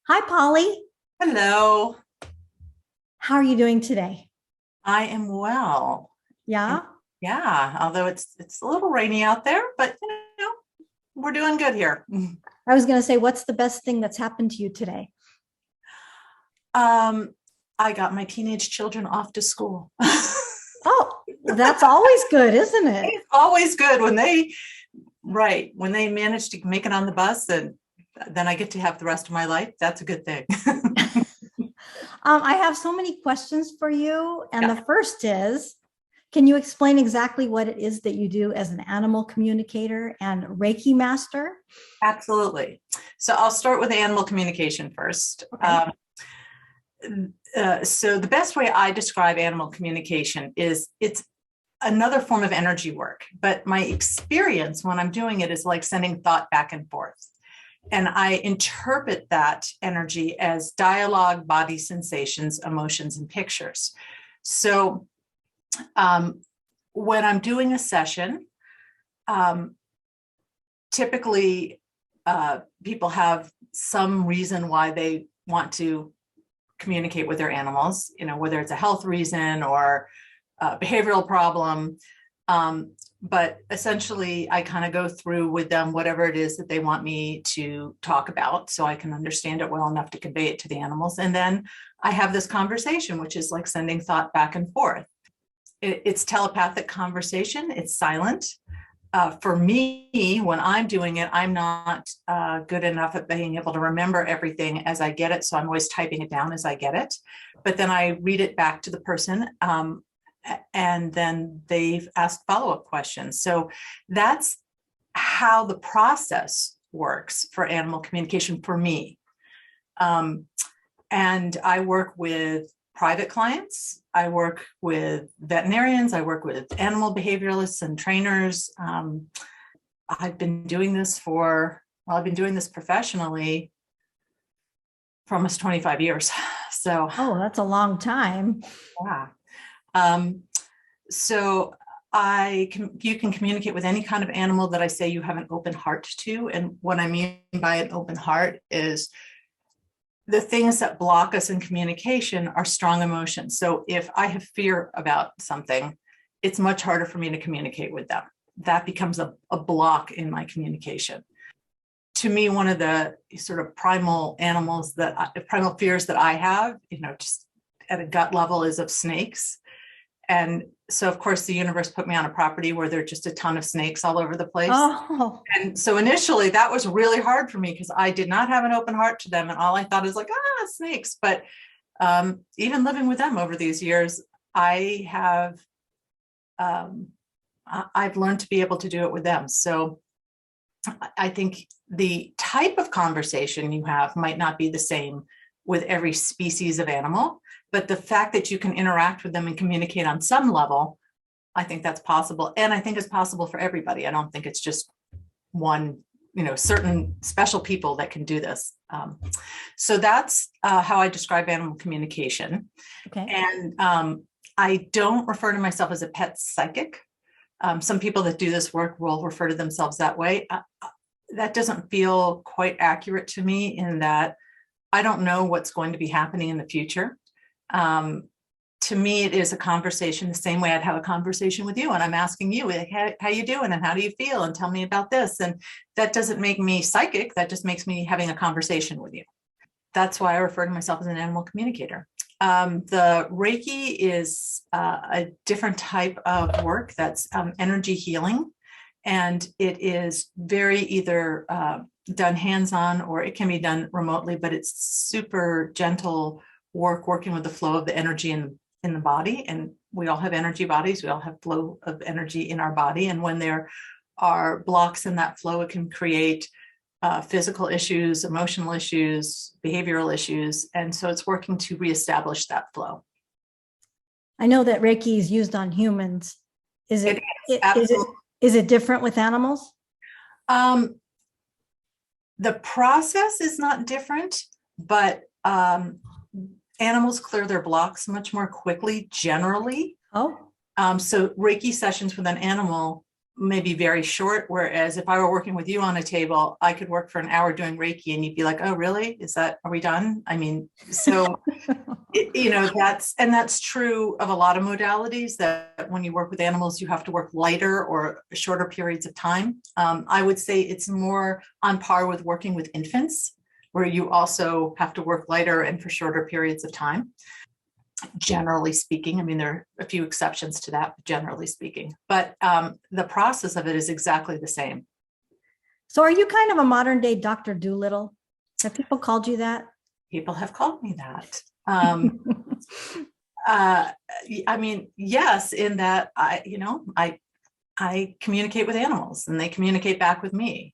Hi, Polly. Hello, How are you doing today? I am well. And Yeah, yeah, although it's a little rainy out there, but we're doing good here. I was going to say, what's the best thing that's happened to you today? Um, I got my teenage children off to school. Oh, that's always good, isn't it? It's always good when they manage to make it on the bus, and then I get to have the rest of my life. That's a good thing. I have so many questions for you. And the Yeah, first is, can you explain exactly what it is that you do as an animal communicator and Reiki master? absolutely. So I'll start with animal communication first. Okay. So the best way I describe animal communication is it's another form of energy work, but my experience when I'm doing it is like sending thought back and forth. And I interpret that energy as dialogue, body sensations, emotions, and pictures. So um, when I'm doing a session, um, typically people have some reason why they want to communicate with their animals, whether it's a health reason or a behavioral problem. But essentially, I kind of go through with them whatever it is that they want me to talk about so I can understand it well enough to convey it to the animals. And then I have this conversation, which is like sending thought back and forth. It's telepathic conversation, it's silent. For me, when I'm doing it, I'm not good enough at being able to remember everything as I get it. So I'm always typing it down as I get it. But then I read it back to the person. And then they've asked follow-up questions. So that's how the process works for animal communication for me. And I work with private clients. I work with veterinarians. I work with animal behavioralists and trainers. I've been doing this professionally for almost 25 years. So, Oh, that's a long time. yeah. So you can communicate with any kind of animal that I say you have an open heart to. And what I mean by an open heart is the things that block us in communication are strong emotions. So if I have fear about something, it's much harder for me to communicate with them. That becomes a block in my communication. To me, one of the sort of primal fears that I have, just at a gut level, is of snakes. And so, of course, the universe put me on a property where there are just a ton of snakes all over the place. Oh, And so initially that was really hard for me because I did not have an open heart to them. And all I thought is like, snakes. But even living with them over these years, I've learned to be able to do it with them. So I think the type of conversation you have might not be the same with every species of animal, but the fact that you can interact with them and communicate on some level, I think that's possible. And I think it's possible for everybody. I don't think it's just one, certain special people that can do this. So that's how I describe animal communication. okay. And I don't refer to myself as a pet psychic. Some people that do this work will refer to themselves that way. That doesn't feel quite accurate to me in that I don't know what's going to be happening in the future. To me, it is a conversation the same way I'd have a conversation with you. And I'm asking you, like, how you doing and how do you feel? And tell me about this. And that doesn't make me psychic. That just makes me having a conversation with you. That's why I refer to myself as an animal communicator. The Reiki is a different type of work that's energy healing. And it is very either done hands-on or it can be done remotely, but it's super gentle working with the flow of the energy in the body. And we all have energy bodies. We all have flow of energy in our body. And when there are blocks in that flow, it can create physical issues, emotional issues, behavioral issues. And so it's working to reestablish that flow. I know that Reiki is used on humans. Is It it, is absolutely. is it different with animals? The process is not different, but animals clear their blocks much more quickly generally. Oh, So Reiki sessions with an animal maybe very short. Whereas if I were working with you on a table, I could work for an hour doing Reiki and you'd be like, oh, really? Are we done? I mean, so, that's true of a lot of modalities, that when you work with animals, you have to work lighter or shorter periods of time. I would say it's more on par with working with infants, where you also have to work lighter and for shorter periods of time. Generally speaking, I mean, there are a few exceptions to that, but generally speaking, but the process of it is exactly the same. So are you kind of a modern day Dr. Doolittle? Have people called you that? People have called me that. I mean, yes, in that I communicate with animals and they communicate back with me.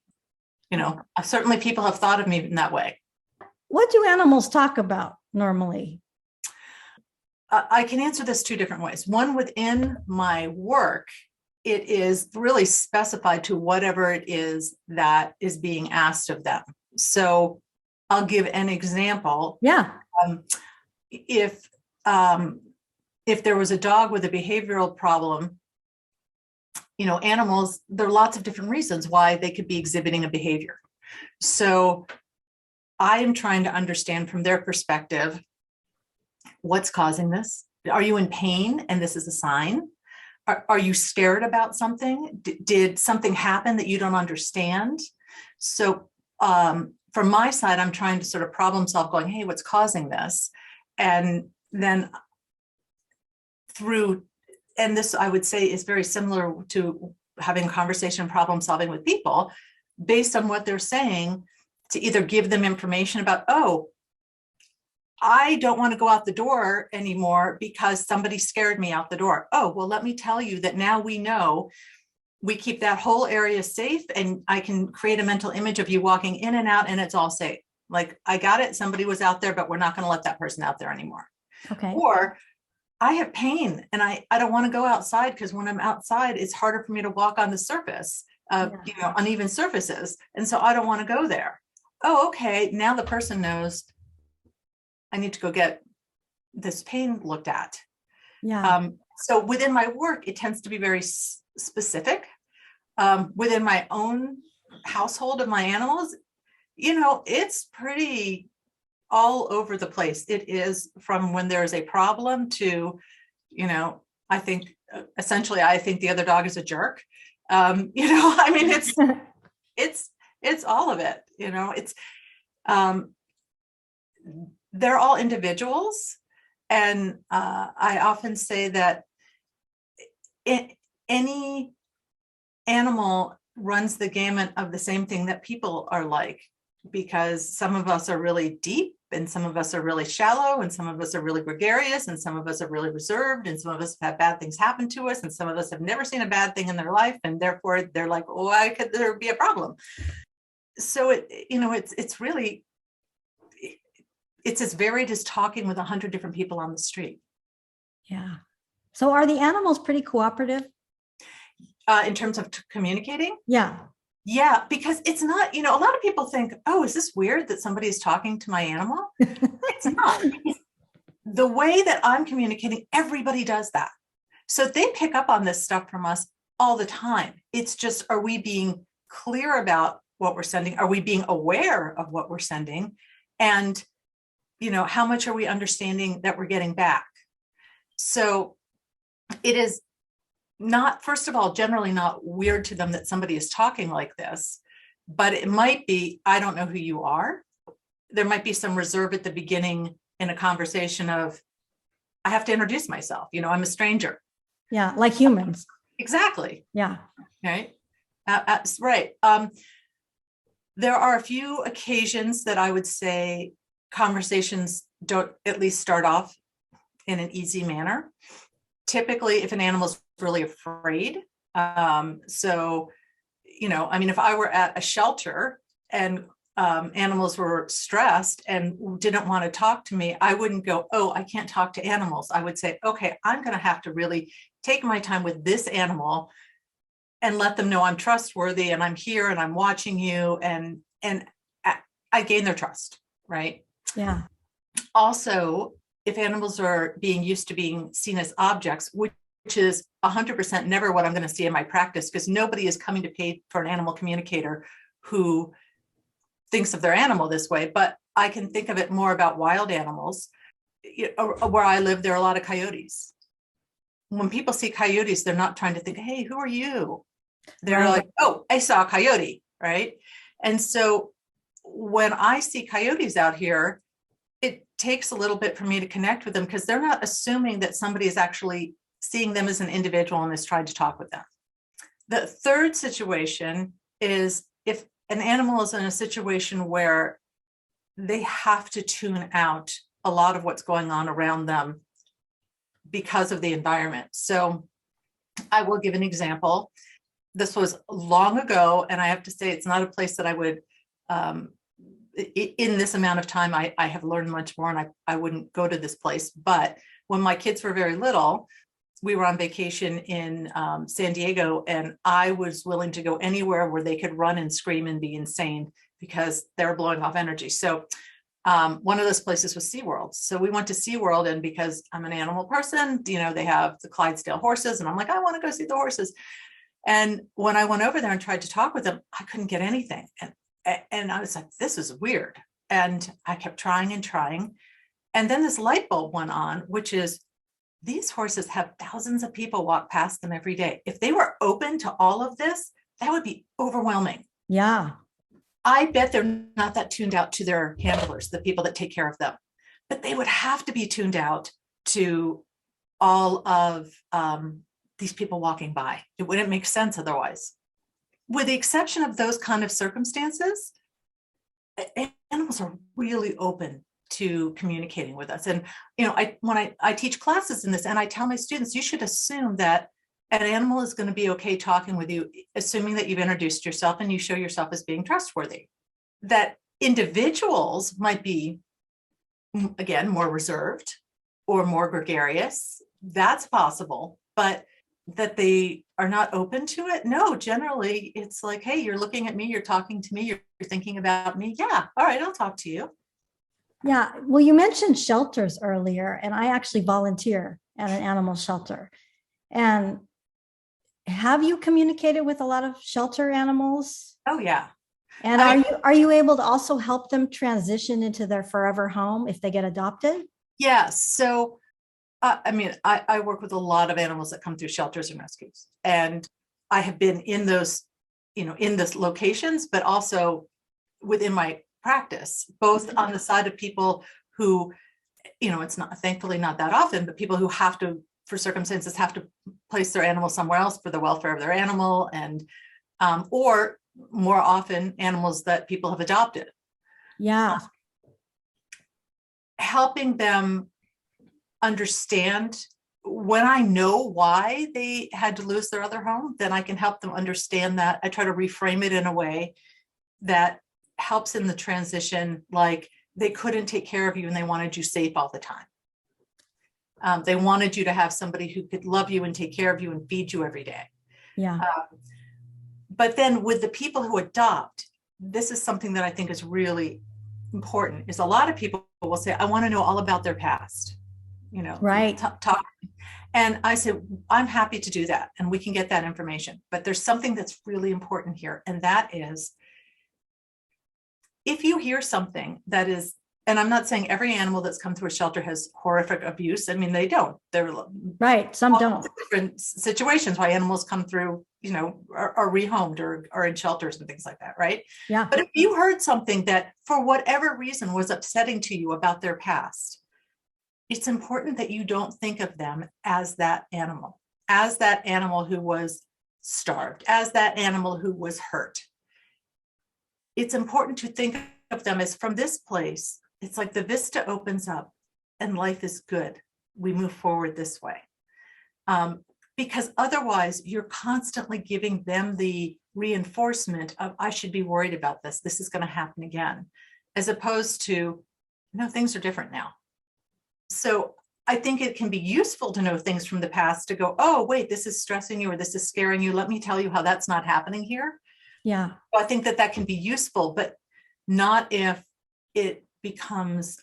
Certainly people have thought of me in that way. What do animals talk about normally? I can answer this two different ways. One, within my work, it is really specified to whatever it is that is being asked of them. So I'll give an example. Yeah. If there was a dog with a behavioral problem, animals, there are lots of different reasons why they could be exhibiting a behavior. So I am trying to understand from their perspective, what's causing this? Are you in pain and this is a sign? Are you scared about something? Did something happen that you don't understand? So from my side, I'm trying to sort of problem solve, going, hey, what's causing this? And then and this I would say is very similar to having conversation problem solving with people, based on what they're saying, to either give them information about, oh, I don't want to go out the door anymore because somebody scared me out the door. Oh, well, let me tell you that now we know we keep that whole area safe, and I can create a mental image of you walking in and out and it's all safe. Like, I got it. Somebody was out there, but we're not going to let that person out there anymore. Okay. Or I have pain and I don't want to go outside because when I'm outside, it's harder for me to walk on the surface, uneven surfaces. And so I don't want to go there. Oh, okay. Now the person knows I need to go get this pain looked at. Yeah. So within my work, it tends to be very specific. Within my own household of my animals, it's pretty all over the place. It is from when there's a problem to, I think the other dog is a jerk. I mean, it's all of it, they're all individuals. And I often say that any animal runs the gamut of the same thing that people are like, because some of us are really deep and some of us are really shallow and some of us are really gregarious and some of us are really reserved and some of us have had bad things happen to us and some of us have never seen a bad thing in their life, and therefore they're like, why could there be a problem? So it's really, it's as varied as talking with 100 different people on the street. Yeah. So are the animals pretty cooperative? In terms of communicating? Yeah. Yeah, because it's not, a lot of people think, oh, is this weird that somebody is talking to my animal? It's not. The way that I'm communicating, everybody does that. So they pick up on this stuff from us all the time. It's just, are we being clear about what we're sending? Are we being aware of what we're sending? And, how much are we understanding that we're getting back? So it is not, first of all, generally not weird to them that somebody is talking like this, but it might be, I don't know who you are. There might be some reserve at the beginning in a conversation of, I have to introduce myself. I'm a stranger. Yeah. Like humans. Exactly. Yeah. Right. Right. There are a few occasions that I would say conversations don't at least start off in an easy manner. Typically, if an animal's really afraid, if I were at a shelter and animals were stressed and didn't want to talk to me, I wouldn't go, oh, I can't talk to animals. I would say, okay, I'm going to have to really take my time with this animal and let them know I'm trustworthy and I'm here and I'm watching you, and I gain their trust, right? Yeah. Also, if animals are being used to being seen as objects, which is 100% never what I'm going to see in my practice, because nobody is coming to pay for an animal communicator who thinks of their animal this way. But I can think of it more about wild animals. Where I live, there are a lot of coyotes. When people see coyotes, they're not trying to think, hey, who are you? They're Right. like, oh, I saw a coyote, right? And so when I see coyotes out here, it takes a little bit for me to connect with them, because they're not assuming that somebody is actually seeing them as an individual and is trying to talk with them. The third situation is if an animal is in a situation where they have to tune out a lot of what's going on around them because of the environment. So I will give an example. This was long ago, and I have to say it's not a place that I would, in this amount of time, I have learned much more, and I wouldn't go to this place. But when my kids were very little, we were on vacation in San Diego, and I was willing to go anywhere where they could run and scream and be insane because they were blowing off energy. So one of those places was SeaWorld. So we went to SeaWorld, and because I'm an animal person, they have the Clydesdale horses, and I'm like, I want to go see the horses. And when I went over there and tried to talk with them, I couldn't get anything. And I was like, this is weird. And I kept trying and trying. And then this light bulb went on, which is these horses have thousands of people walk past them every day. If they were open to all of this, that would be overwhelming. Yeah. I bet they're not that tuned out to their handlers, the people that take care of them, but they would have to be tuned out to all of these people walking by. It wouldn't make sense otherwise. With the exception of those kind of circumstances, animals are really open to communicating with us. And, when I teach classes in this, and I tell my students, you should assume that an animal is going to be okay talking with you, assuming that you've introduced yourself and you show yourself as being trustworthy. That individuals might be, again, more reserved or more gregarious. That's possible, but that they are not open to it. No, generally it's like, hey, you're looking at me, you're talking to me, you're thinking about me. Yeah. All right. I'll talk to you. Yeah. Well, you mentioned shelters earlier, and I actually volunteer at an animal shelter. And have you communicated with a lot of shelter animals? Oh yeah. And are you able to also help them transition into their forever home if they get adopted? Yeah. So, I work with a lot of animals that come through shelters and rescues, and I have been in those, in those locations, but also within my practice, both on the side of people who, it's not, thankfully not that often, but people who have to, for circumstances, have to place their animal somewhere else for the welfare of their animal, and or more often animals that people have adopted. Yeah. Helping them understand, when I know why they had to lose their other home, then I can help them understand that. I try to reframe it in a way that helps in the transition, like they couldn't take care of you and they wanted you safe all the time. They wanted you to have somebody who could love you and take care of you and feed you every day. Yeah. But then with the people who adopt, this is something that I think is really important, is a lot of people will say, I want to know all about their past, right. Talk. And I said, I'm happy to do that. And we can get that information. But there's something that's really important here. And that is, if you hear something that is, and I'm not saying every animal that's come through a shelter has horrific abuse. I mean, they don't. They're right. Some don't. Different situations why animals come through, are rehomed or in shelters and things like that, right? Yeah. But if you heard something that, for whatever reason, was upsetting to you about their past, it's important that you don't think of them as that animal who was starved, as that animal who was hurt. It's important to think of them as, from this place, it's like the vista opens up and life is good. We move forward this way. Because otherwise you're constantly giving them the reinforcement of, I should be worried about this. This is going to happen again, as opposed to, no, things are different now. So I think it can be useful to know things from the past, to go, oh, wait, this is stressing you, or this is scaring you. Let me tell you how that's not happening here. Yeah. So I think that can be useful, but not if it becomes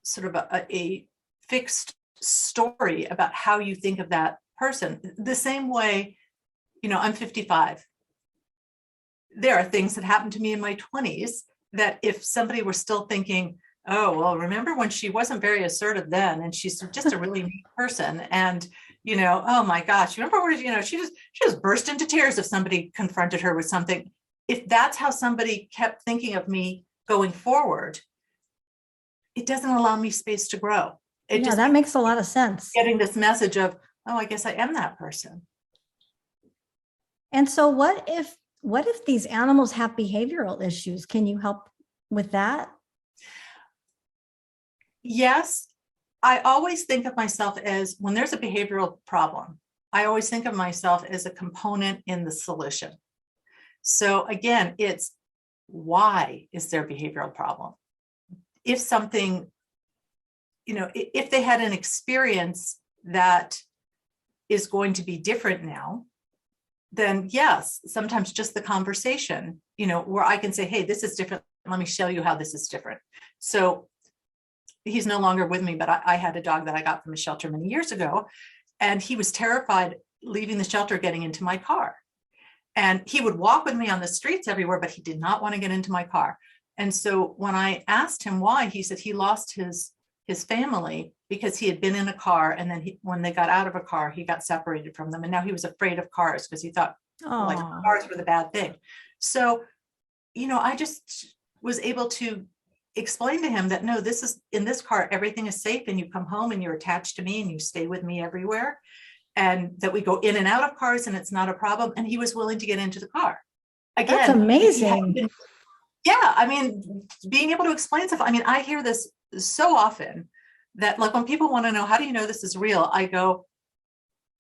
sort of a fixed story about how you think of that person. The same way, I'm 55. There are things that happened to me in my 20s that if somebody were still thinking, oh, well, remember when she wasn't very assertive then, and she's just a really neat person. And, oh my gosh, remember where, she just burst into tears if somebody confronted her with something. If that's how somebody kept thinking of me going forward, it doesn't allow me space to grow. That makes a lot of sense. Getting this message of, oh, I guess I am that person. And so what if these animals have behavioral issues? Can you help with that? Yes. I always think of myself as, when there's a behavioral problem, I always think of myself as a component in the solution. So again, it's, why is there a behavioral problem? If something, if they had an experience that is going to be different now, then yes, sometimes just the conversation, where I can say, hey, this is different. Let me show you how this is different. So he's no longer with me, but I had a dog that I got from a shelter many years ago, and he was terrified leaving the shelter, getting into my car. And he would walk with me on the streets everywhere, but he did not want to get into my car. And so when I asked him why, he said he lost his family because he had been in a car, and then when they got out of a car, he got separated from them. And now he was afraid of cars because he thought like cars were the bad thing. So, I just was able to explain to him that, no, this is, in this car, everything is safe, and you come home and you're attached to me and you stay with me everywhere, and that we go in and out of cars and it's not a problem. And he was willing to get into the car. Again, that's amazing. Yeah. Being able to explain stuff. I hear this so often that, like, when people want to know, how do you know this is real? I go,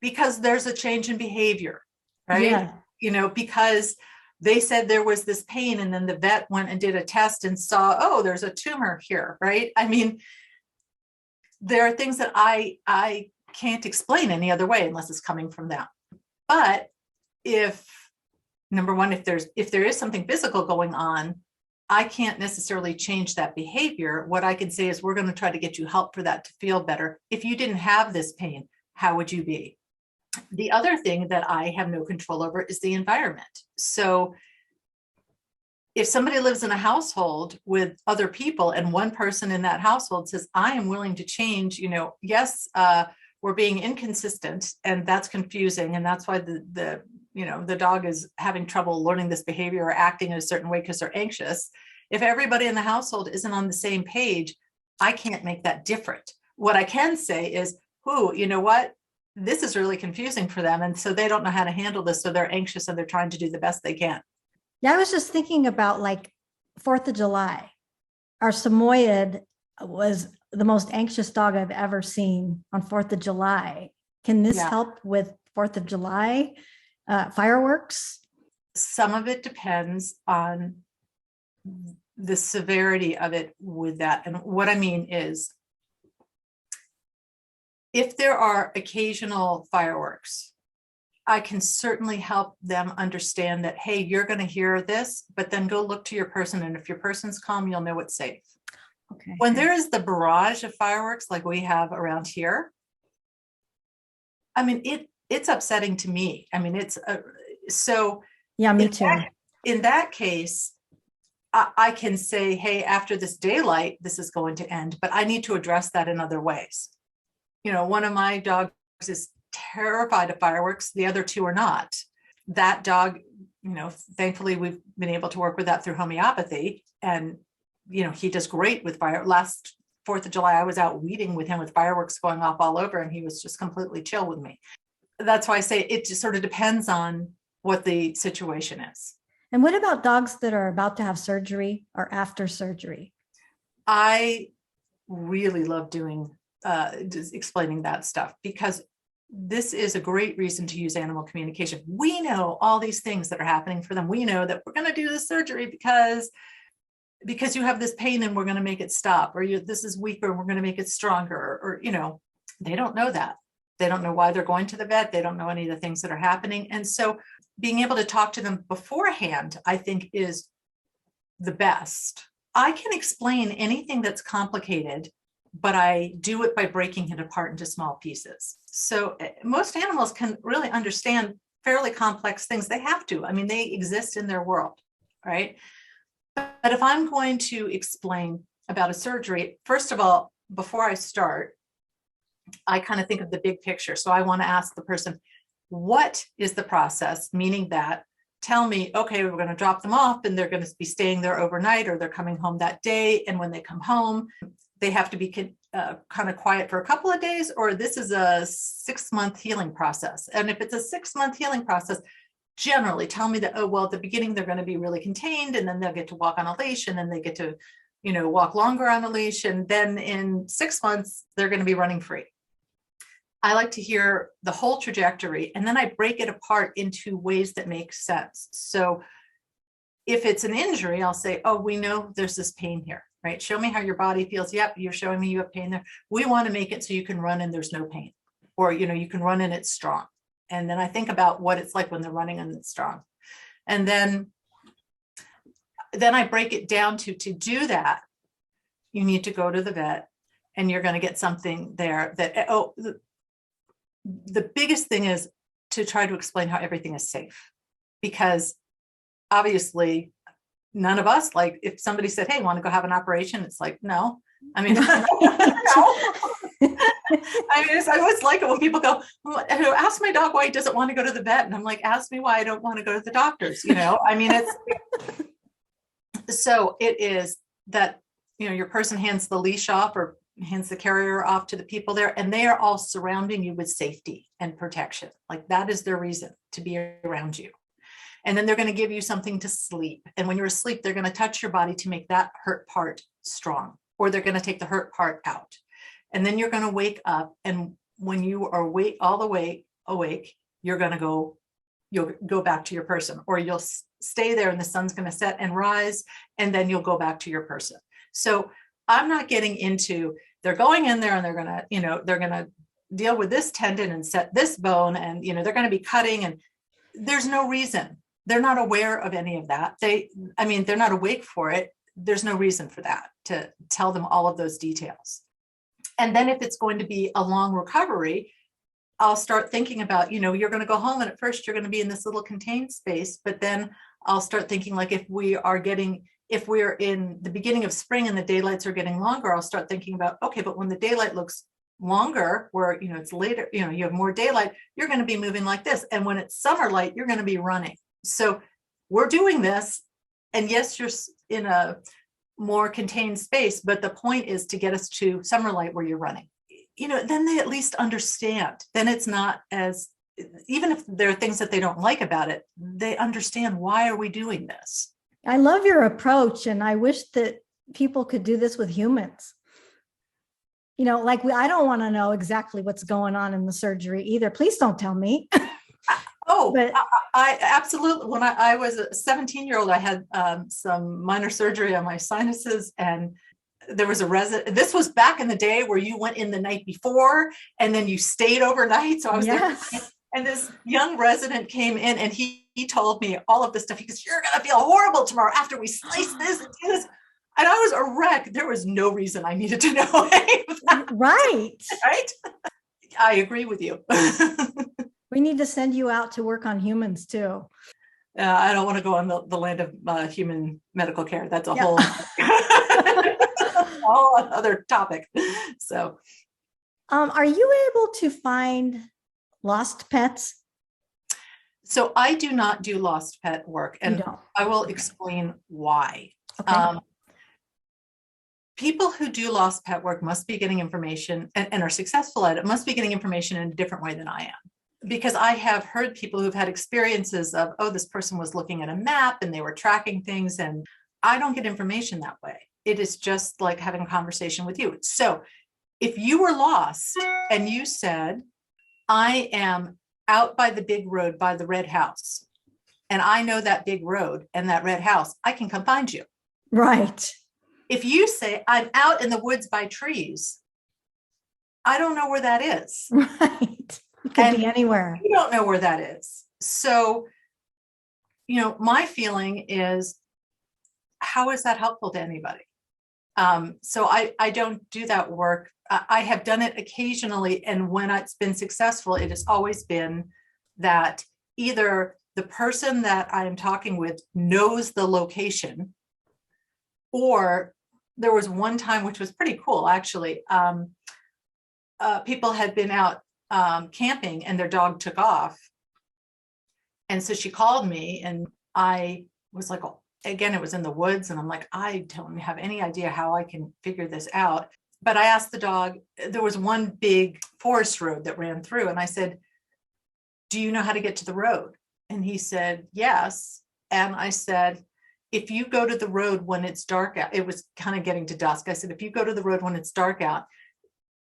because there's a change in behavior, right? Yeah. Because they said there was this pain, and then the vet went and did a test and saw, oh, there's a tumor here, right? There are things that I can't explain any other way unless it's coming from them. But number one, if there is something physical going on, I can't necessarily change that behavior. What I can say is, we're going to try to get you help for that to feel better. If you didn't have this pain, how would you be? The other thing that I have no control over is the environment. So if somebody lives in a household with other people, and one person in that household says, I am willing to change, yes, we're being inconsistent, and that's confusing. And that's why the dog is having trouble learning this behavior or acting in a certain way because they're anxious. If everybody in the household isn't on the same page, I can't make that different. What I can say is, you know what? This is really confusing for them. And so they don't know how to handle this. So they're anxious, and they're trying to do the best they can. Yeah, I was just thinking about, like, 4th of July. Our Samoyed was the most anxious dog I've ever seen on 4th of July. Can this help with 4th of July fireworks? Some of it depends on the severity of it with that. And what I mean is, if there are occasional fireworks, I can certainly help them understand that, hey, you're going to hear this, but then go look to your person. And if your person's calm, you'll know it's safe. Okay. When there is the barrage of fireworks like we have around here, it's upsetting to me. So yeah, me too. In that case, I can say, hey, after this daylight, this is going to end, but I need to address that in other ways. One of my dogs is terrified of fireworks. The other two are not. That dog, thankfully we've been able to work with that through homeopathy, and, he does great with fire. Last 4th of July, I was out weeding with him with fireworks going off all over, and he was just completely chill with me. That's why I say it just sort of depends on what the situation is. And what about dogs that are about to have surgery or after surgery? I really love doing just explaining that stuff, because this is a great reason to use animal communication. We know all these things that are happening for them. We know that we're going to do this surgery because you have this pain, and we're going to make it stop, or this is weaker and we're going to make it stronger, or they don't know that. They don't know why they're going to the vet. They don't know any of the things that are happening. And so being able to talk to them beforehand, I think, is the best. I can explain anything that's complicated but I do it by breaking it apart into small pieces. So most animals can really understand fairly complex things. They have to. I mean, they exist in their world, right? But if I'm going to explain about a surgery, first of all, before I start, I kind of think of the big picture. So I want to ask the person, what is the process? Meaning that, tell me, okay, we're going to drop them off and they're going to be staying there overnight, or they're coming home that day. And when they come home, they have to be kind of quiet for a couple of days, or this is a 6-month healing process. And if it's a 6-month healing process, generally tell me that, oh, well, at the beginning, they're going to be really contained, and then they'll get to walk on a leash, and then they get to, walk longer on a leash. And then in 6 months, they're going to be running free. I like to hear the whole trajectory, and then I break it apart into ways that make sense. So if it's an injury, I'll say, oh, we know there's this pain here, right? Show me how your body feels. Yep, you're showing me you have pain there. We want to make it so you can run and there's no pain, or, you can run and it's strong. And then I think about what it's like when they're running and it's strong. And then I break it down to do that, you need to go to the vet, and you're going to get something there that, the biggest thing is to try to explain how everything is safe, because obviously none of us, like if somebody said, hey, want to go have an operation? It's like, no, I mean, no. I always like it when people go, ask my dog why he doesn't want to go to the vet. And I'm like, ask me why I don't want to go to the doctors. I mean, so it is that, your person hands the leash off or hands the carrier off to the people there, and they are all surrounding you with safety and protection. Like that is their reason to be around you. And then they're going to give you something to sleep. And when you're asleep, they're going to touch your body to make that hurt part strong, or they're going to take the hurt part out. And then you're going to wake up. And when you are all the way awake, you'll go back to your person, or you'll stay there and the sun's going to set and rise, and then you'll go back to your person. So I'm not getting into, they're going in there and they're going to deal with this tendon and set this bone, and, they're going to be cutting, and there's no reason. They're not aware of any of that. They're not awake for it. There's no reason for that, to tell them all of those details. And then if it's going to be a long recovery, I'll start thinking about, you're going to go home, and at first you're going to be in this little contained space, but then I'll start thinking, like, if we're in the beginning of spring and the daylights are getting longer, I'll start thinking about, okay, but when the daylight looks longer, where, it's later, you have more daylight, you're going to be moving like this. And when it's summer light, you're going to be running. So we're doing this. And yes, you're in a more contained space, but the point is to get us to summer light where you're running. Then they at least understand. Then it's not as, even if there are things that they don't like about it, they understand, why are we doing this? I love your approach, and I wish that people could do this with humans. I don't want to know exactly what's going on in the surgery either. Please don't tell me. But I absolutely. When I was a 17-year-old, I had some minor surgery on my sinuses, and there was a resident. This was back in the day where you went in the night before and then you stayed overnight. So I was there, and this young resident came in, and he told me all of this stuff. He goes, you're going to feel horrible tomorrow after we slice this and do this. And I was a wreck. There was no reason I needed to know any of that. Right. Right. I agree with you. We need to send you out to work on humans too. I don't want to go on the land of human medical care. That's a whole other topic. So, are you able to find lost pets? So I do not do lost pet work, and I will explain why. Okay. People who do lost pet work must be getting information and are successful at it, must be getting information in a different way than I am. Because I have heard people who've had experiences of, oh, this person was looking at a map and they were tracking things, and I don't get information that way. It is just like having a conversation with you. So if you were lost and you said, I am out by the big road by the red house, and I know that big road and that red house, I can come find you. Right. If you say, I'm out in the woods by trees, I don't know where that is. Right. It could be anywhere. You don't know where that is. So, my feeling is, how is that helpful to anybody? So I don't do that work. I have done it occasionally. And when it's been successful, it has always been that either the person that I am talking with knows the location, or there was one time, which was pretty cool, actually. People had been out camping and their dog took off. And so she called me and I was like, oh, again, it was in the woods. And I'm like, I don't have any idea how I can figure this out. But I asked the dog, there was one big forest road that ran through. And I said, do you know how to get to the road? And he said, yes. And I said, if you go to the road when it's dark out, it was kind of getting to dusk. I said, if you go to the road when it's dark out,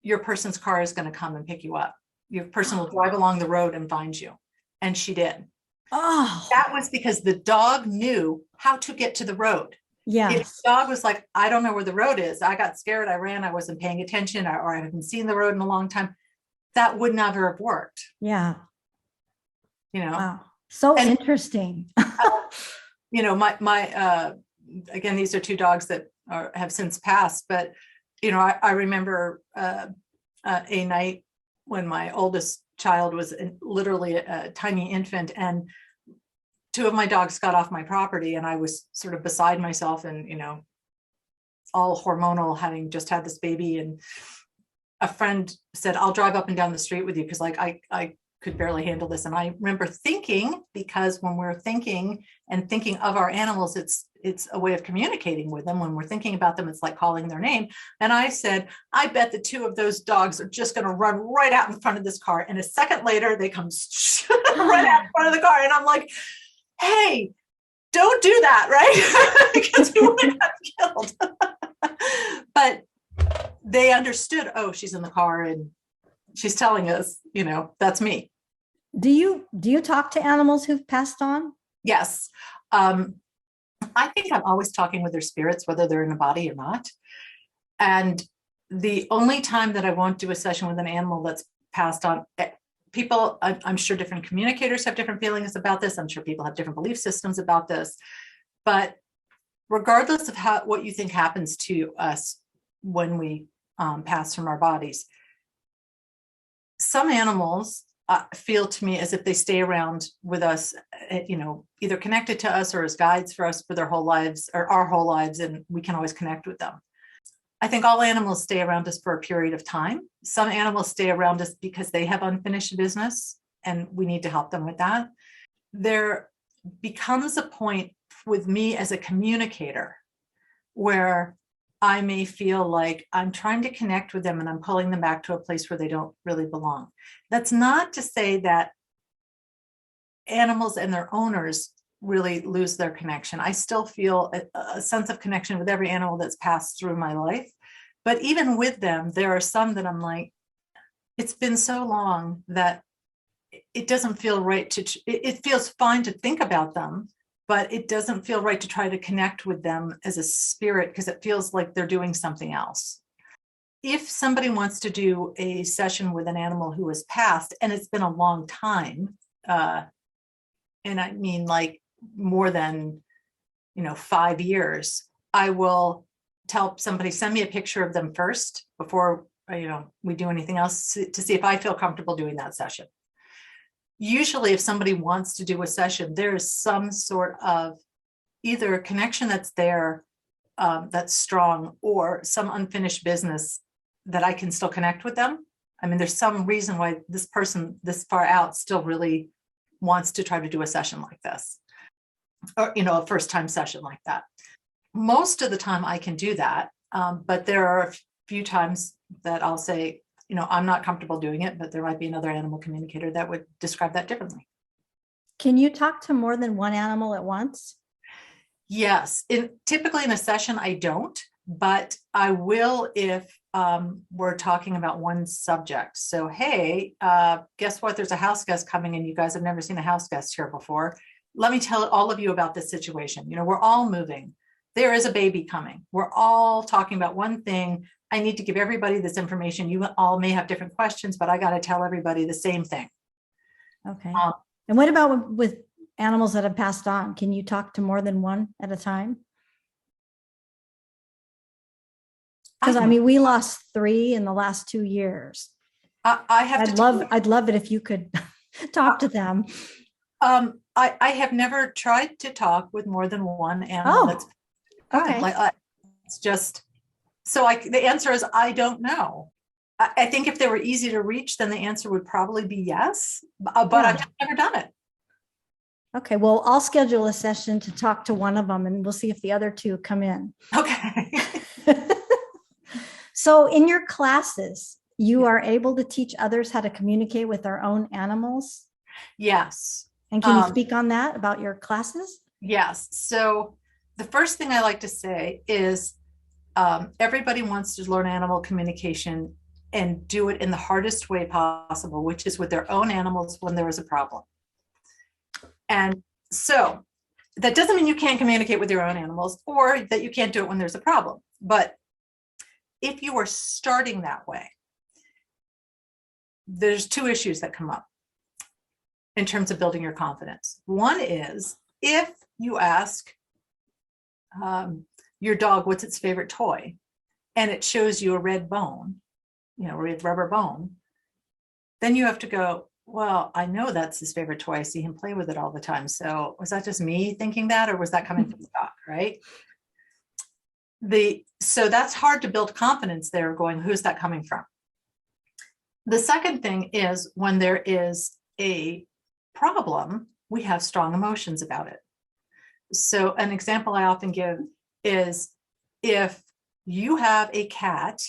your person's car is going to come and pick you up. Your person will drive along the road and find you. And she did. Oh, That was because the dog knew how to get to the road. yes. If the dog was like, I don't know where the road is, I got scared, I ran, I wasn't paying attention, or I haven't seen the road in a long time, that would never have worked. Yeah. You know, Wow. So and, interesting. you know, my again, these are two dogs that have since passed, but you know, I remember a night when my oldest child was literally a tiny infant, and two of my dogs got off my property, and I was sort of beside myself and, you know, all hormonal, having just had this baby. And a friend said, I'll drive up and down the street with you, because like I could barely handle this. And I remember thinking, because when we're thinking and thinking of our animals, it's a way of communicating with them. When we're thinking about them, it's like calling their name. And I said, I bet the two of those dogs are just going to run right out in front of this car. And a second later, they come right out in front of the car. And I'm like, hey, don't do that, right? Because we would have got killed. But they understood, oh, she's in the car and she's telling us, you know, that's me. Do you talk to animals who've passed on? Yes. I think I'm always talking with their spirits, whether they're in a body or not. And the only time that I won't do a session with an animal that's passed on, people, I'm sure different communicators have different feelings about this. I'm sure people have different belief systems about this. But regardless of what you think happens to us when we pass from our bodies, some animals feel to me as if they stay around with us, you know, either connected to us or as guides for us for their whole lives or our whole lives, and we can always connect with them. I think all animals stay around us for a period of time. Some animals stay around us because they have unfinished business, and we need to help them with that. There becomes a point with me as a communicator where I may feel like I'm trying to connect with them and I'm pulling them back to a place where they don't really belong. That's not to say that animals and their owners really lose their connection. I still feel a sense of connection with every animal that's passed through my life. But even with them, there are some that I'm like, it's been so long that it doesn't feel right it feels fine to think about them, but it doesn't feel right to try to connect with them as a spirit, because it feels like they're doing something else. If somebody wants to do a session with an animal who has passed, and it's been a long time, and I mean like more than, 5 years, I will tell somebody, send me a picture of them first before, we do anything else, to see if I feel comfortable doing that session. Usually if somebody wants to do a session, there is some sort of either connection that's there, that's strong, or some unfinished business that I can still connect with them. I mean, there's some reason why this person this far out still really wants to try to do a session like this, or, a first time session like that. Most of the time I can do that. But there are a few times that I'll say, I'm not comfortable doing it, but there might be another animal communicator that would describe that differently. Can you talk to more than one animal at once? Yes. Typically in a session, I don't, but I will if we're talking about one subject. So, hey, guess what? There's a house guest coming and you guys have never seen a house guest here before. Let me tell all of you about this situation. We're all moving. There is a baby coming. We're all talking about one thing. I need to give everybody this information. You all may have different questions, but I got to tell everybody the same thing. Okay. And what about with animals that have passed on? Can you talk to more than one at a time? Because I mean, we lost 3 in the last 2 years. I have I'd love it if you could talk to them. I have never tried to talk with more than one animal. That's okay. It's just, so the answer is, I don't know. I think if they were easy to reach, then the answer would probably be yes, but I've just never done it. Okay, well, I'll schedule a session to talk to one of them and we'll see if the other 2 come in. Okay. So in your classes, you are able to teach others how to communicate with their own animals? Yes. And can you speak on that about your classes? Yes. So the first thing I like to say is everybody wants to learn animal communication and do it in the hardest way possible, which is with their own animals when there is a problem. And so that doesn't mean you can't communicate with your own animals or that you can't do it when there's a problem. But if you are starting that way, there's 2 issues that come up in terms of building your confidence. One is if you ask your dog what's its favorite toy, and it shows you a red bone, a red rubber bone, then you have to go, well, I know that's his favorite toy. I see him play with it all the time. So was that just me thinking that, or was that coming from the dog, right? So that's hard to build confidence there, going, who's that coming from? The second thing is when there is a problem, we have strong emotions about it. So an example I often give is if you have a cat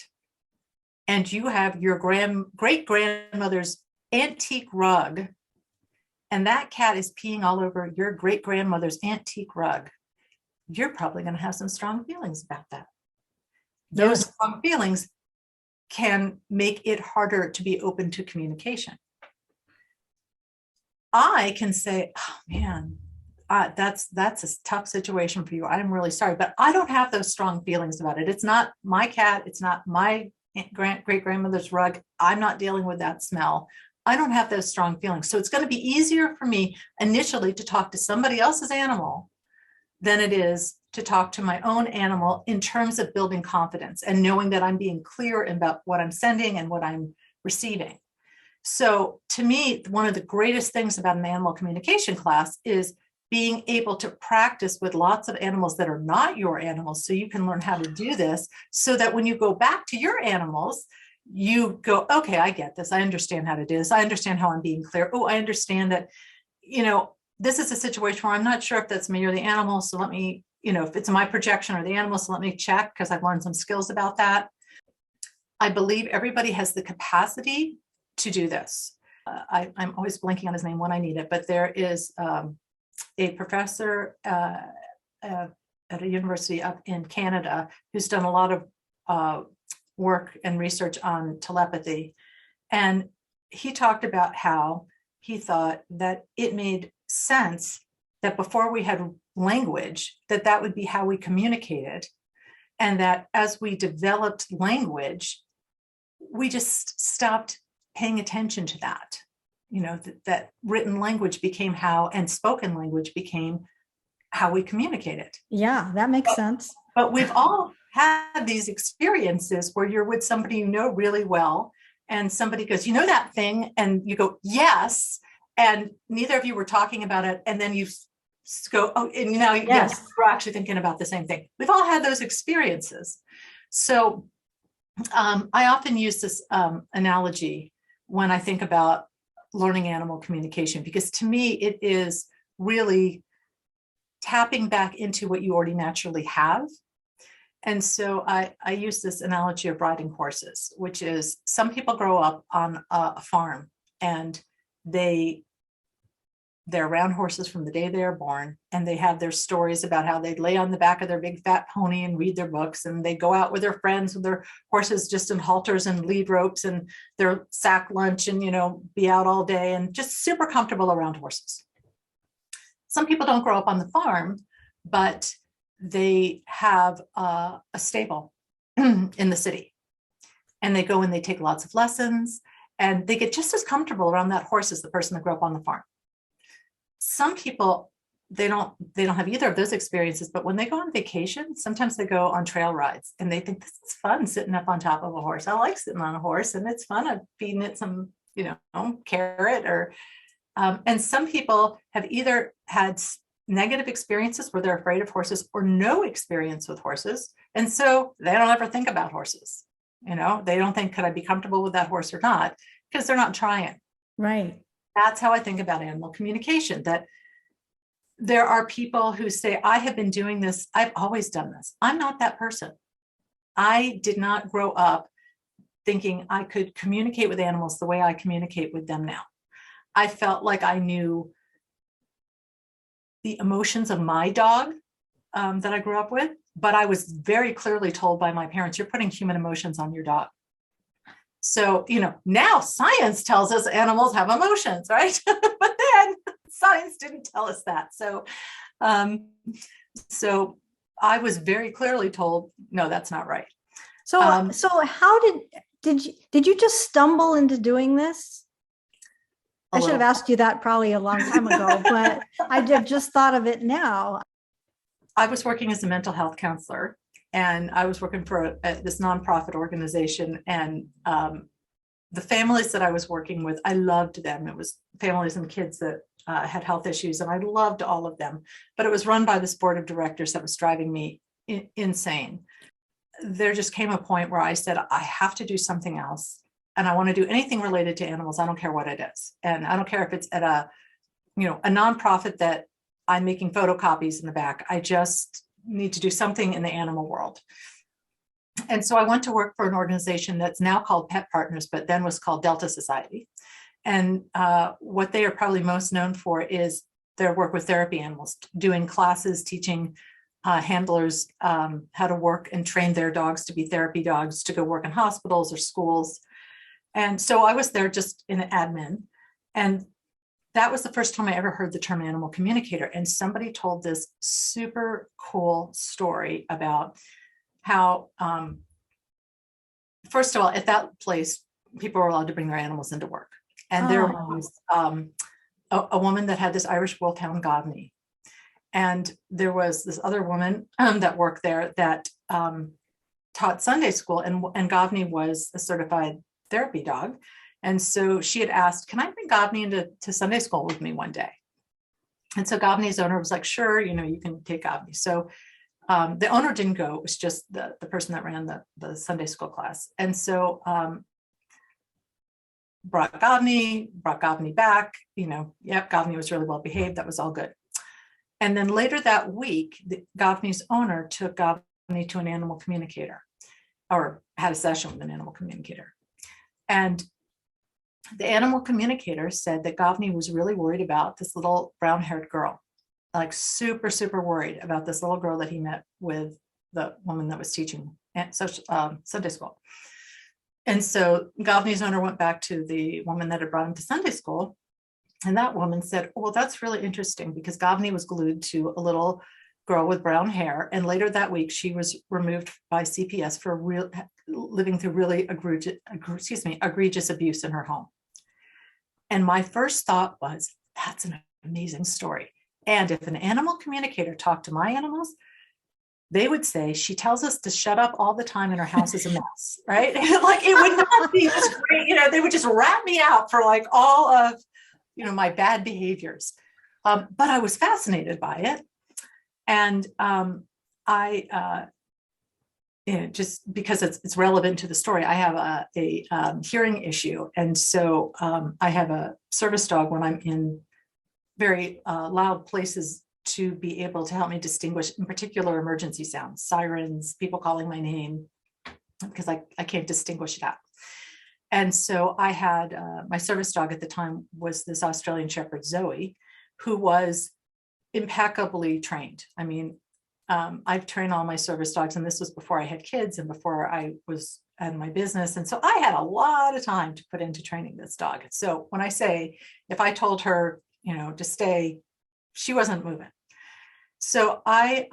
and you have your great grandmother's antique rug, and that cat is peeing all over your great grandmother's antique rug, you're probably going to have some strong feelings about that. Those strong feelings can make it harder to be open to communication. I can say, oh man, that's a tough situation for you. I'm really sorry, but I don't have those strong feelings about it. It's not my cat. It's not my great grandmother's rug. I'm not dealing with that smell. I don't have those strong feelings. So it's going to be easier for me initially to talk to somebody else's animal than it is to talk to my own animal in terms of building confidence and knowing that I'm being clear about what I'm sending and what I'm receiving. So to me, one of the greatest things about an animal communication class is being able to practice with lots of animals that are not your animals, so you can learn how to do this, so that when you go back to your animals, you go, okay, I get this. I understand how to do this. I understand how I'm being clear. Oh, I understand that, this is a situation where I'm not sure if that's me or the animal. So let me, if it's my projection or the animal, so let me check, because I've learned some skills about that. I believe everybody has the capacity to do this. I'm always blanking on his name when I need it, but there is a professor at a university up in Canada who's done a lot of work and research on telepathy. And he talked about how he thought that it made sense that before we had language, that would be how we communicated. And that as we developed language, we just stopped paying attention to that. That written language became how, and spoken language became how we communicated. Yeah, that makes sense. But we've all had these experiences where you're with somebody you know really well, and somebody goes, that thing, and you go, yes, and neither of you were talking about it, and then you go, oh, and yes, we're actually thinking about the same thing. We've all had those experiences. So I often use this analogy when I think about learning animal communication, because to me, it is really tapping back into what you already naturally have. And so I use this analogy of riding horses, which is some people grow up on a farm and they're around horses from the day they are born, and they have their stories about how they lay on the back of their big fat pony and read their books, and they go out with their friends with their horses just in halters and lead ropes and their sack lunch, and be out all day and just super comfortable around horses. Some people don't grow up on the farm, but they have a stable in the city, and they go and they take lots of lessons, and they get just as comfortable around that horse as the person that grew up on the farm. Some people they don't have either of those experiences, but when they go on vacation, sometimes they go on trail rides and they think this is fun sitting up on top of a horse. I like sitting on a horse and it's fun. I'm feeding it some, carrot or, and some people have either had negative experiences where they're afraid of horses or no experience with horses. And so they don't ever think about horses. They don't think, could I be comfortable with that horse or not? Because they're not trying. Right. That's how I think about animal communication, that there are people who say, I have been doing this. I've always done this. I'm not that person. I did not grow up thinking I could communicate with animals the way I communicate with them now. I felt like I knew the emotions of my dog that I grew up with, but I was very clearly told by my parents, you're putting human emotions on your dog. So, now science tells us animals have emotions, right? But then science didn't tell us that. So I was very clearly told, no, that's not right. So how did you just stumble into doing this? I should have asked you that probably a long time ago, but I just thought of it now. I was working as a mental health counselor, and I was working for this nonprofit organization, and the families that I was working with, I loved them. It was families and kids that had health issues, and I loved all of them. But it was run by this board of directors that was driving me insane. There just came a point where I said, I have to do something else, and I want to do anything related to animals. I don't care what it is, and I don't care if it's at a nonprofit that I'm making photocopies in the back. I just need to do something in the animal world. And so I went to work for an organization that's now called Pet Partners, but then was called Delta Society. And what they are probably most known for is their work with therapy animals, doing classes, teaching handlers how to work and train their dogs to be therapy dogs, to go work in hospitals or schools. And so I was there just in admin. And that was the first time I ever heard the term animal communicator. And somebody told this super cool story about how, first of all, at that place, people were allowed to bring their animals into work. And there was a woman that had this Irish Wolfhound Govney. And there was this other woman that worked there that taught Sunday school, and Govney was a certified therapy dog. And so she had asked, can I bring Govney into Sunday school with me one day? And so Govney's owner was like, sure, you can take Govney. So the owner didn't go. It was just the person that ran the Sunday school class. And so brought Govney back, Govney was really well behaved. That was all good. And then later that week, Govney's owner took Govney to an animal communicator, or had a session with an animal communicator. And the animal communicator said that Govney was really worried about this little brown-haired girl, like super, super worried about this little girl that he met with the woman that was teaching Sunday school. And so Govney's owner went back to the woman that had brought him to Sunday school. And that woman said, well, that's really interesting, because Govney was glued to a little girl with brown hair. And later that week, she was removed by CPS for living through really egregious abuse in her home. And my first thought was, that's an amazing story. And if an animal communicator talked to my animals, they would say, she tells us to shut up all the time and her house is a mess, right? Like, it would not be this great, they would just rat me out for like all of, my bad behaviors. But I was fascinated by it. And just because it's relevant to the story, I have a hearing issue. And so I have a service dog when I'm in very loud places to be able to help me distinguish, in particular, emergency sounds, sirens, people calling my name, because I can't distinguish it out. And so I had my service dog at the time was this Australian Shepherd, Zoe, who was impeccably trained. I mean, I've trained all my service dogs, and this was before I had kids and before I was in my business. And so I had a lot of time to put into training this dog. So when I say, if I told her, to stay, she wasn't moving. So I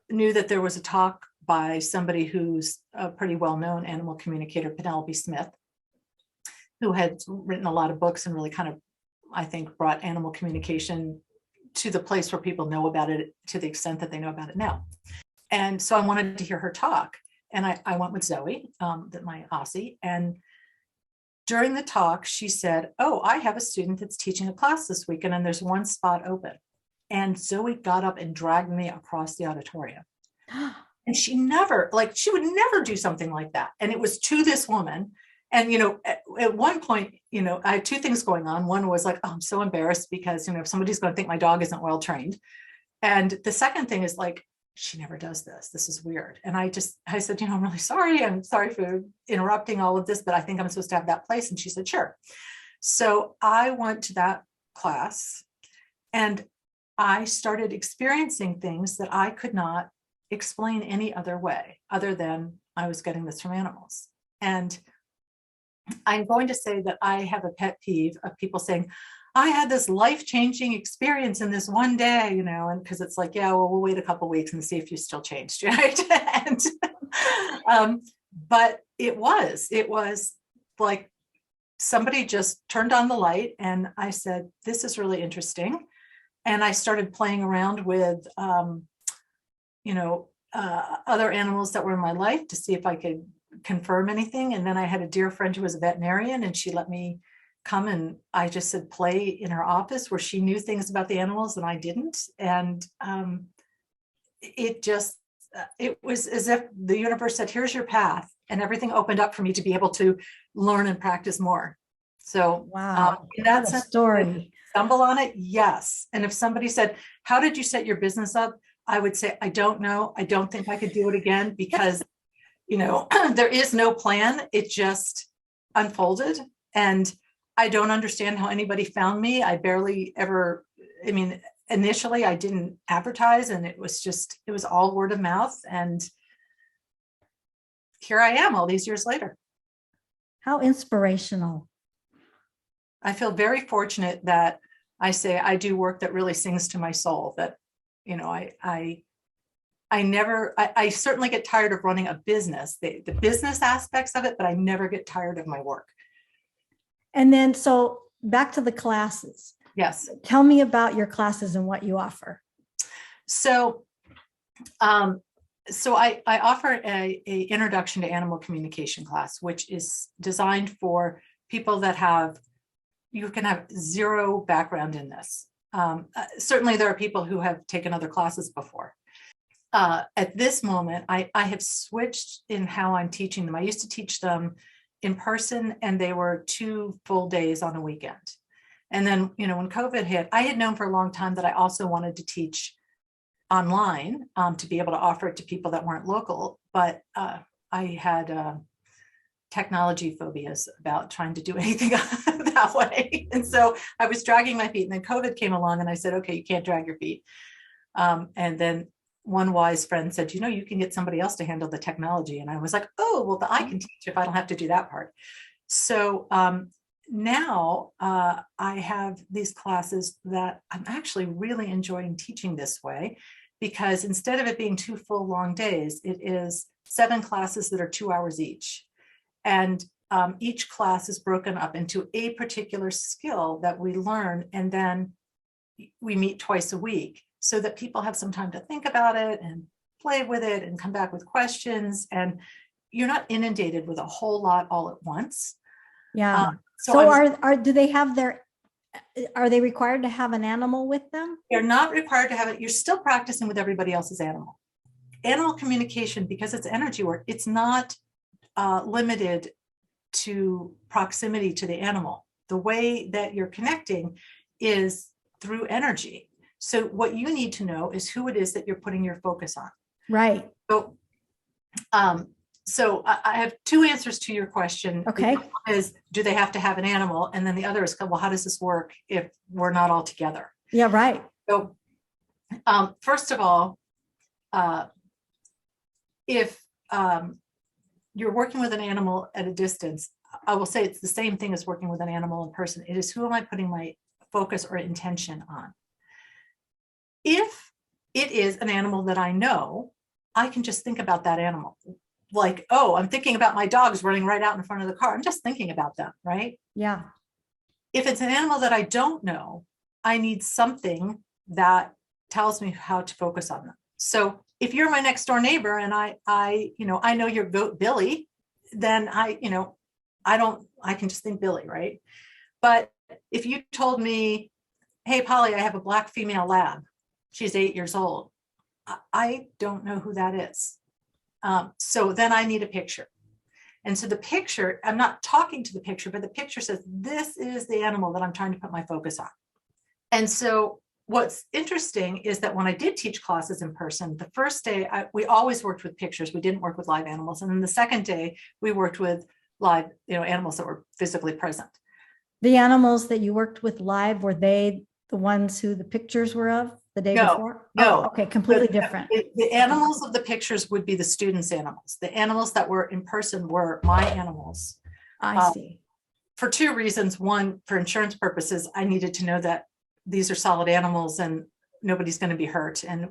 knew that there was a talk by somebody who's a pretty well-known animal communicator, Penelope Smith, who had written a lot of books and really kind of, I think, brought animal communication to the place where people know about it to the extent that they know about it now. And so I wanted to hear her talk. And I went with Zoe, my Aussie. And during the talk, she said, oh, I have a student that's teaching a class this weekend and there's one spot open. And Zoe got up and dragged me across the auditorium. And she would never do something like that. And it was to this woman. And, at one point, I had two things going on. One was like, oh, I'm so embarrassed because, if somebody's going to think my dog isn't well trained. And the second thing is like, she never does this. This is weird. And I said, I'm really sorry. I'm sorry for interrupting all of this, but I think I'm supposed to have that place. And she said, sure. So I went to that class and I started experiencing things that I could not explain any other way other than I was getting this from animals. And I'm going to say that I have a pet peeve of people saying, I had this life-changing experience in this one day, and because it's like, yeah, well, we'll wait a couple of weeks and see if you still changed, right? But it was like somebody just turned on the light and I said, this is really interesting. And I started playing around with, other animals that were in my life to see if I could confirm anything. And then I had a dear friend who was a veterinarian and she let me come and I just said play in her office where she knew things about the animals and I didn't. And it was as if the universe said, here's your path. And everything opened up for me to be able to learn and practice more. So wow, that's a story. Stumble on it. Yes. And if somebody said, how did you set your business up? I would say, I don't know. I don't think I could do it again because, there is no plan. It just unfolded. And I don't understand how anybody found me. I barely ever, initially I didn't advertise and it was all word of mouth. And here I am all these years later. How inspirational. I feel very fortunate that I say I do work that really sings to my soul, that, I certainly get tired of running a business, the business aspects of it, but I never get tired of my work. And then, so back to the classes. Yes. Tell me about your classes and what you offer. So, I offer a introduction to animal communication class, which is designed for people that you can have zero background in this. Certainly there are people who have taken other classes before. At this moment, I have switched in how I'm teaching them. I used to teach them in person and they were 2 full days on a weekend. And then, when COVID hit, I had known for a long time that I also wanted to teach online to be able to offer it to people that weren't local. But I had technology phobias about trying to do anything that way. And so I was dragging my feet and then COVID came along and I said, okay, you can't drag your feet. And then one wise friend said, you can get somebody else to handle the technology. And I was like, oh, well, I can teach if I don't have to do that part. So now I have these classes that I'm actually really enjoying teaching this way, because instead of it being 2 full long days, it is 7 classes that are 2 hours each. And each class is broken up into a particular skill that we learn. And then we meet twice a week so that people have some time to think about it and play with it and come back with questions. And you're not inundated with a whole lot all at once. Yeah. So do they have are they required to have an animal with them? You're not required to have it. You're still practicing with everybody else's animal. Animal communication, because it's energy work, it's not limited to proximity to the animal. The way that you're connecting is through energy. So what you need to know is who it is that you're putting your focus on. Right. So I have 2 answers to your question. Okay. One is, do they have to have an animal? And then the other is, well, how does this work if we're not all together? Yeah, right. So first of all, if you're working with an animal at a distance, I will say it's the same thing as working with an animal in person. It is, who am I putting my focus or intention on? If it is an animal that I know, I can just think about that animal. Like, oh, I'm thinking about my dogs running right out in front of the car. I'm just thinking about them, right? Yeah. If it's an animal that I don't know, I need something that tells me how to focus on them. So if you're my next door neighbor and I know your goat Billy, then I can just think Billy, right? But if you told me, hey, Polly, I have a black female lab, she's 8 years old, I don't know who that is. So then I need a picture. And so the picture, I'm not talking to the picture, but the picture says, this is the animal that I'm trying to put my focus on. And so what's interesting is that when I did teach classes in person, the first day, we always worked with pictures. We didn't work with live animals. And then the second day, we worked with live, animals that were physically present. The animals that you worked with live, were they the ones who the pictures were of the day before? No. Oh, okay, completely different. The animals of the pictures would be the students' animals. The animals that were in person were my animals. I see. For two reasons. One, for insurance purposes, I needed to know that these are solid animals and nobody's going to be hurt. And,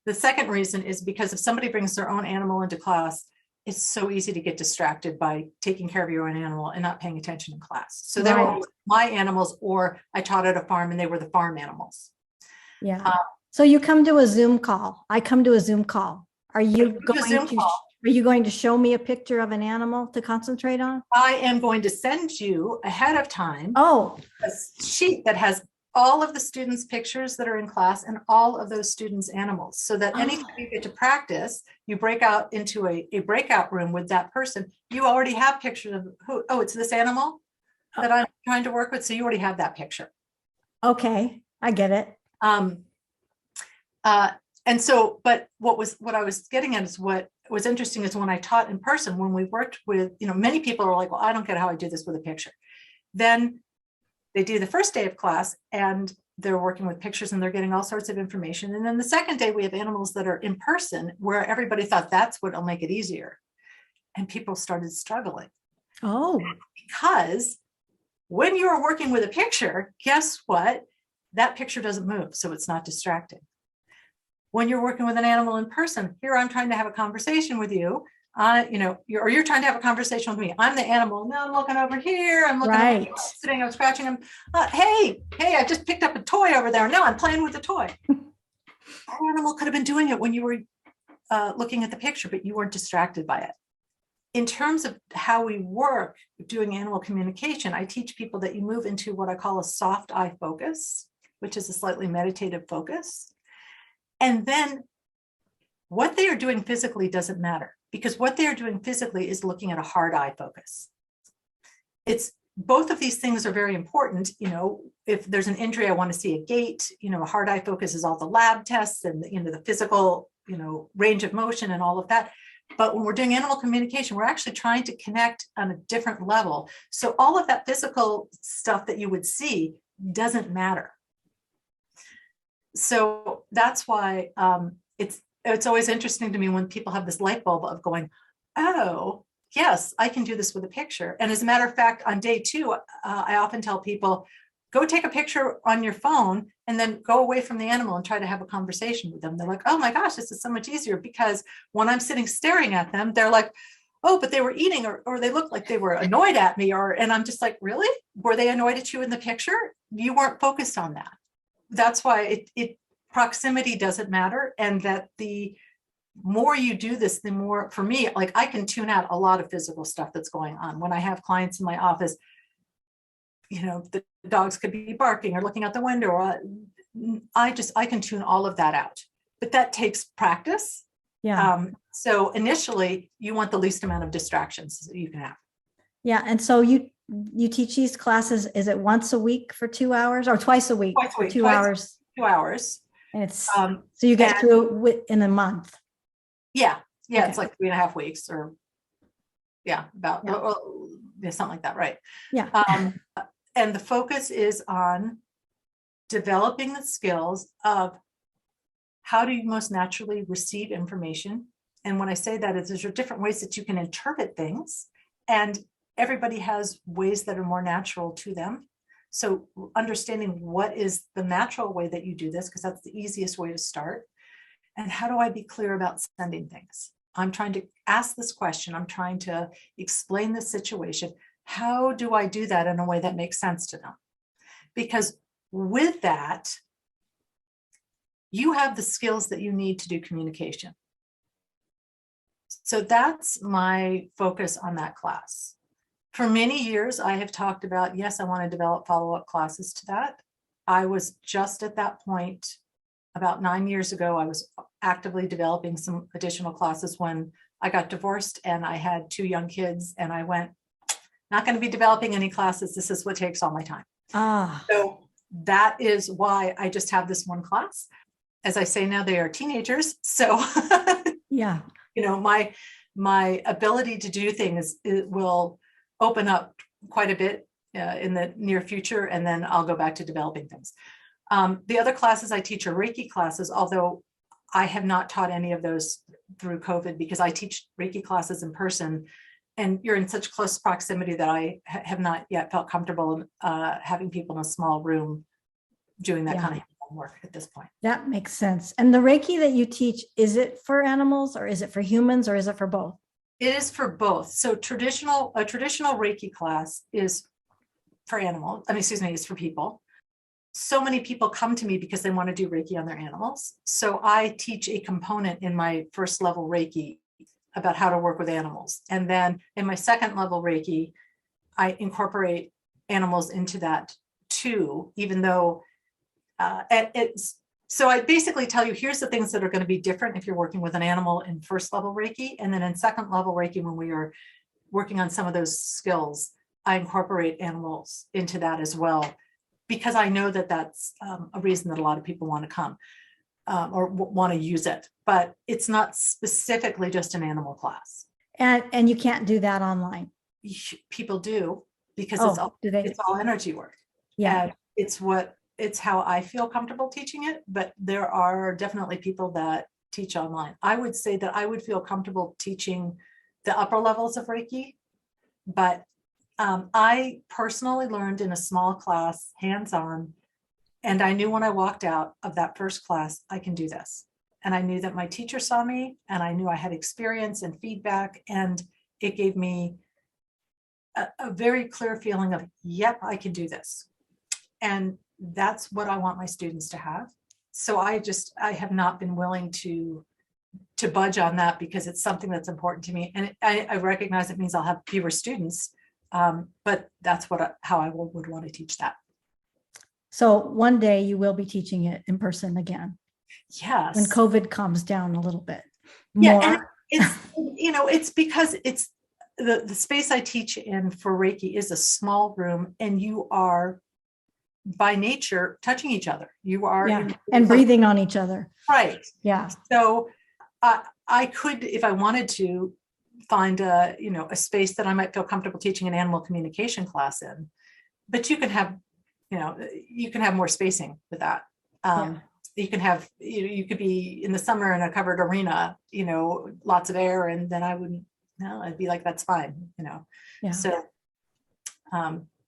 the second reason is because if somebody brings their own animal into class, it's so easy to get distracted by taking care of your own animal and not paying attention in class. So they were my animals, or I taught at a farm and they were the farm animals. Yeah. So you come to a Zoom call. I come to a Zoom call. Are you going to show me a picture of an animal to concentrate on? I am going to send you ahead of time a sheet that has all of the students' pictures that are in class and all of those students' animals, so that anytime you get to practice, you break out into a breakout room with that person. You already have pictures of who, it's this animal that I'm trying to work with. So you already have that picture. Okay, I get it. And so, but what I was getting at is what was interesting is when I taught in person, when we worked with, many people are like, well, I don't get how I do this with a picture. Then they do the first day of class and they're working with pictures and they're getting all sorts of information. And then the second day we have animals that are in person where everybody thought that's what'll make it easier. And people started struggling. Oh, because when you're working with a picture, guess what? That picture doesn't move, so it's not distracting. When you're working with an animal in person, here I'm trying to have a conversation with you, you're trying to have a conversation with me. I'm the animal. Now I'm looking over here. I'm looking, right. I'm sitting, I'm scratching them. Hey, I just picked up a toy over there. Now I'm playing with the toy. That animal could have been doing it when you were looking at the picture, but you weren't distracted by it. In terms of how we work doing animal communication, I teach people that you move into what I call a soft eye focus, which is a slightly meditative focus. And then what they are doing physically doesn't matter, because what they are doing physically is looking at a hard eye focus. It's both of these things are very important. If there's an injury, I want to see a gait, a hard eye focus is all the lab tests and the physical, range of motion and all of that. But when we're doing animal communication, we're actually trying to connect on a different level. So all of that physical stuff that you would see doesn't matter. So that's why it's always interesting to me when people have this light bulb of going, oh, yes, I can do this with a picture. And as a matter of fact, on day 2, I often tell people, go take a picture on your phone and then go away from the animal and try to have a conversation with them. They're like, oh my gosh, this is so much easier, because when I'm sitting staring at them, they're like, oh, but they were eating, or they looked like they were annoyed at me, and I'm just like, really? Were they annoyed at you in the picture? You weren't focused on that. That's why proximity doesn't matter. And that the more you do this, the more, for me, like I can tune out a lot of physical stuff that's going on. When I have clients in my office, the dogs could be barking or looking out the window. I can tune all of that out, but that takes practice. Yeah. So initially you want the least amount of distractions that you can have. Yeah. And so you teach these classes, is it once a week for 2 hours or twice a week for 2 hours? 2 hours. And it's, so you get through it in a month. Yeah. Okay. It's like 3.5 weeks or something like that. Right. Yeah. And the focus is on developing the skills of how do you most naturally receive information. And when I say that, there's different ways that you can interpret things, and everybody has ways that are more natural to them. So understanding what is the natural way that you do this, because that's the easiest way to start. And how do I be clear about sending things? I'm trying to ask this question. I'm trying to explain this situation. How do I do that in a way that makes sense to them? Because with that, you have the skills that you need to do communication. So that's my focus on that class. For many years, I have talked about, yes, I want to develop follow-up classes to that. I was just at that point about 9 years ago. I was actively developing some additional classes when I got divorced and I had 2 young kids, and I went, not going to be developing any classes. This is what takes all my time. So that is why I just have this one class. As I say now, they are teenagers. So, yeah, you know, my ability to do things, it will open up quite a bit in the near future, and then I'll go back to developing things. The other classes I teach are Reiki classes, although I have not taught any of those through COVID, because I teach Reiki classes in person, and you're in such close proximity that I have not yet felt comfortable having people in a small room doing that kind of work at this point. That makes sense. And the Reiki that you teach, is it for animals or is it for humans or is it for both? It is for both. So a traditional Reiki class is for animals. Is for people. So many people come to me because they want to do Reiki on their animals. So I teach a component in my first level Reiki about how to work with animals. And then in my second level Reiki, I incorporate animals into that too, even though so I basically tell you, here's the things that are going to be different if you're working with an animal in first level Reiki. And then in second level Reiki, when we are working on some of those skills, I incorporate animals into that as well, because I know that that's a reason that a lot of people want to come or want to use it. But it's not specifically just an animal class. And you can't do that online. People do, because it's all energy work. Yeah. And it's how I feel comfortable teaching it, but there are definitely people that teach online. I would say that I would feel comfortable teaching the upper levels of Reiki, but I personally learned in a small class, hands-on, and I knew when I walked out of that first class, I can do this. And I knew that my teacher saw me, and I knew I had experience and feedback, and it gave me a very clear feeling of, yep, I can do this. And that's what I want my students to have. So I have not been willing to budge on that, because it's something that's important to me. And I recognize it means I'll have fewer students, but that's how I would want to teach that. So one day you will be teaching it in person again. Yes. When COVID calms down a little bit more. Yeah, and it's, it's because it's the space I teach in for Reiki is a small room, and you are by nature touching each other. You are and breathing on each other. Right. Yeah. So I could, if I wanted to, find a space that I might feel comfortable teaching an animal communication class in. But you can have, more spacing with that. You can have, you could be in the summer in a covered arena, lots of air, and then I'd be like, that's fine, Yeah. So,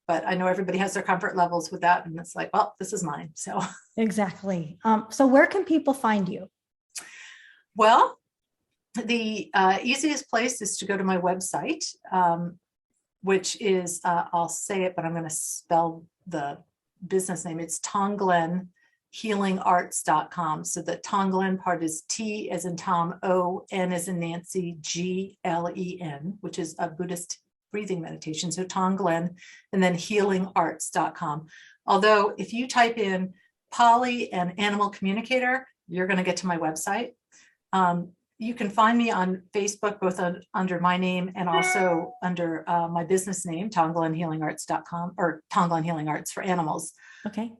but I know everybody has their comfort levels with that, and it's like, well, this is mine. So exactly. So where can people find you? Well, the easiest place is to go to my website, which is, I'll say it, but I'm going to spell the business name. It's Tonglen Healing Arts.com. So the Tonglen part is T as in Tom, O, N as in Nancy, Glen, which is a Buddhist breathing meditation. So Tonglen, and then healingarts.com. Although if you type in Polly and Animal Communicator, you're going to get to my website. You can find me on Facebook, both under my name and also under my business name, tonglenhealingarts.com, or Tonglen Healing Arts for animals. Okay.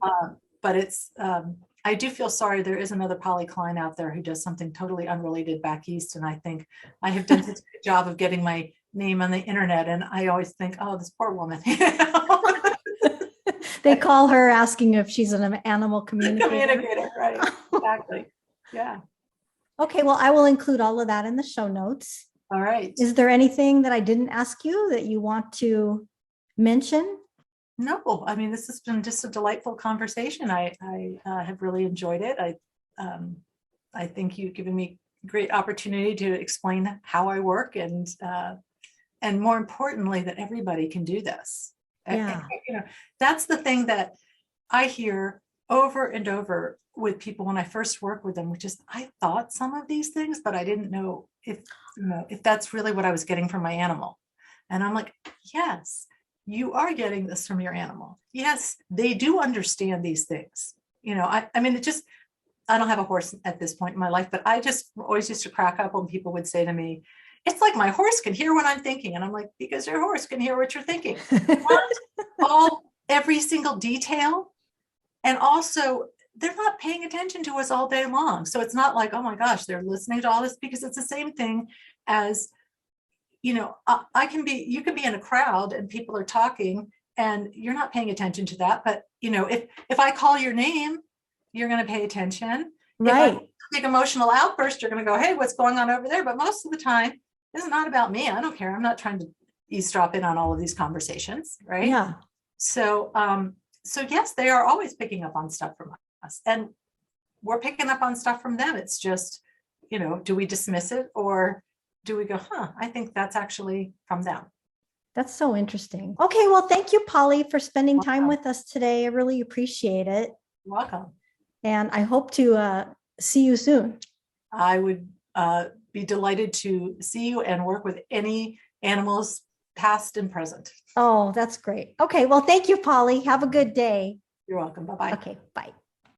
But it's, I do feel sorry. There is another Polly Klein out there who does something totally unrelated back east. And I think I have done such a good job of getting my name on the internet. And I always think, oh, this poor woman. They call her asking if she's an animal communicator. Right. Exactly. Yeah. Okay, well, I will include all of that in the show notes. All right. Is there anything that I didn't ask you that you want to mention? No, I mean, this has been just a delightful conversation. I have really enjoyed it. I think you've given me great opportunity to explain how I work, and more importantly, that everybody can do this. Yeah. That's the thing that I hear over and over with people when I first worked with them, which is I thought some of these things, but I didn't know if that's really what I was getting from my animal. And I'm like, yes, you are getting this from your animal. Yes, they do understand these things. I mean, I don't have a horse at this point in my life, but I just always used to crack up when people would say to me, it's like my horse can hear what I'm thinking. And I'm like, because your horse can hear what you're thinking. Not every single detail. And also, they're not paying attention to us all day long. So it's not like, oh my gosh, they're listening to all this, because it's the same thing as, you can be in a crowd and people are talking and you're not paying attention to that. But, if I call your name, you're going to pay attention. Right. If I big emotional outburst, you're going to go, hey, what's going on over there? But most of the time, it's not about me. I don't care. I'm not trying to eavesdrop in on all of these conversations. Right. Yeah. So yes, they are always picking up on stuff from us, and we're picking up on stuff from them. It's just, do we dismiss it, or do we go, I think that's actually from them? That's so interesting. Okay. Well, thank you, Polly, for spending time with us today. I really appreciate it. You're welcome. And I hope to see you soon. I would be delighted to see you and work with any animals, past and present. Oh, that's great. Okay. Well, thank you, Polly. Have a good day. You're welcome. Bye-bye. Okay. Bye.